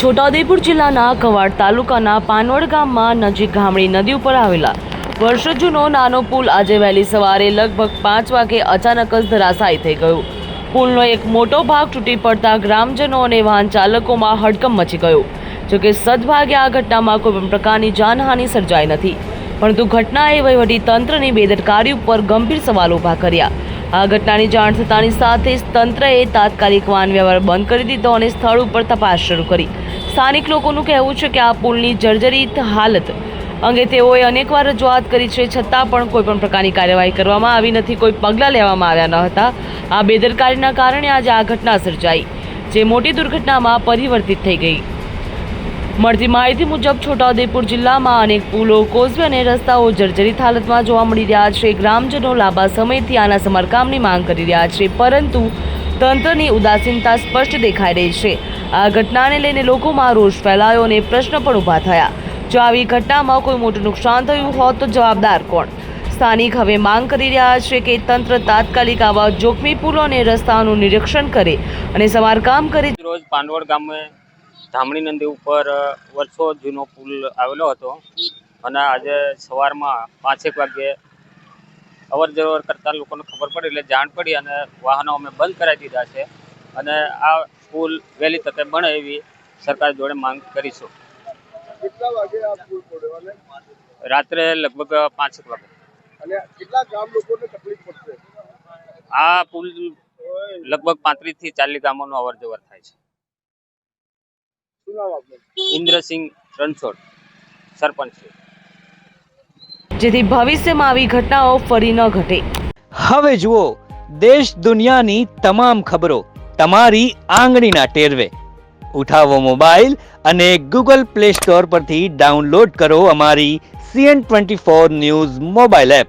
છોટાઉદેપુર જિલ્લાના કવાડ તાલુકાના પાનવડ ગામમાં નજીક ગામડી નદી ઉપર આવેલા વર્ષો જૂનો નાનો પુલ આજે વહેલી સવારે લગભગ 5 વાગે અચાનક જ ધરાશાયી થઈ ગયો। પુલનો એક મોટો ભાગ તૂટી પડતા ગ્રામજનો અને વાહન ચાલકોમાં હડકંપ મચી ગયો। જોકે સદભાગ્યે આ ઘટનામાં કોઈ પણ પ્રકારની જાનહાનિ સર્જાઈ નથી, પરંતુ ઘટનાએ વહીવટી તંત્રની બેદરકારી ઉપર ગંભીર સવાલો ઊભા કર્યા। આ ઘટનાની જાણ થતાની સાથે જ તંત્રએ તાત્કાલિક વાહન વ્યવહાર બંધ કરી દીધો અને સ્થળ ઉપર તપાસ શરૂ કરી। સ્થાનિક લોકોનું કહેવું છે કે આ પુલની જર્જરિત હાલત અંગે તેઓએ અનેકવાર રજૂઆત કરી છે, છતાં પણ કોઈ પણ પ્રકારની કાર્યવાહી કરવામાં આવી નથી, કોઈ પગલાં લેવામાં આવ્યા ન હતા। આ બેદરકારીના કારણે આજે આ ઘટના સર્જાઈ, જે મોટી દુર્ઘટનામાં પરિવર્તિત થઈ ગઈ। મળતી માહિતી મુજબ છોટાઉદેપુર જિલ્લામાં અનેક પુલો, કોઝવે અને રસ્તાઓ જર્જરિત હાલતમાં જોવા મળી રહ્યા છે। ગ્રામજનો લાંબા સમયથી આના સમારકામની માંગ કરી રહ્યા છે, પરંતુ તંત્રની ઉદાસીનતા સ્પષ્ટ દેખાઈ રહી છે। આ ઘટનાને લઈને લોકોમાં રોષ ફેલાયો અને પ્રશ્ન પણ ઊભા થયા, જો આવી ઘટનામાં કોઈ મોટું નુકસાન થયું હોત તો જવાબદાર કોણ? સ્થાનિક હવે માંગ કરી રહ્યા છે કે તંત્ર તાત્કાલિક આવા જોખમી પુલો અને રસ્તાઓનું નિરીક્ષણ કરે અને સમારકામ કરે। રોજ પાંડવડ ગામે ધામણી નદી ઉપર વર્ષો જૂનો પુલ આવેલો હતો અને આજે સવારમાં 5 વાગે અવર જવર કરતા લોકોને ખબર પડી એટલે જાણ પડી અને વાહનો અમે બંધ કરાવી દીધા છે અને આ પુલ વહેલી તકે બને એવી સરકાર જોડે માંગ કરીશું। કેટલા વાગે આ પુલ પડ્યો અને રાત્રે લગભગ 5 વાગે। અને કેટલા ગામ લોકોને તકલીફ પડશે? આ પુલ લગભગ 35 થી 40 ગામોનો અવર જવર થાય છે। શું નામ આપનું? ઇન્દ્રસિંહ રણછોડ, સરપંચ। જેથી ભવિષ્યમાં આવી ઘટનાઓ ફરી ન ઘટે। હવે જુઓ દેશ દુનિયાની તમામ ખબરો તમારી આંગળીના ટેરવે। ઉઠાવો મોબાઈલ અને ગૂગલ પ્લે સ્ટોર પરથી ડાઉનલોડ કરો અમારી CN24 ન્યૂઝ મોબાઈલ એપ।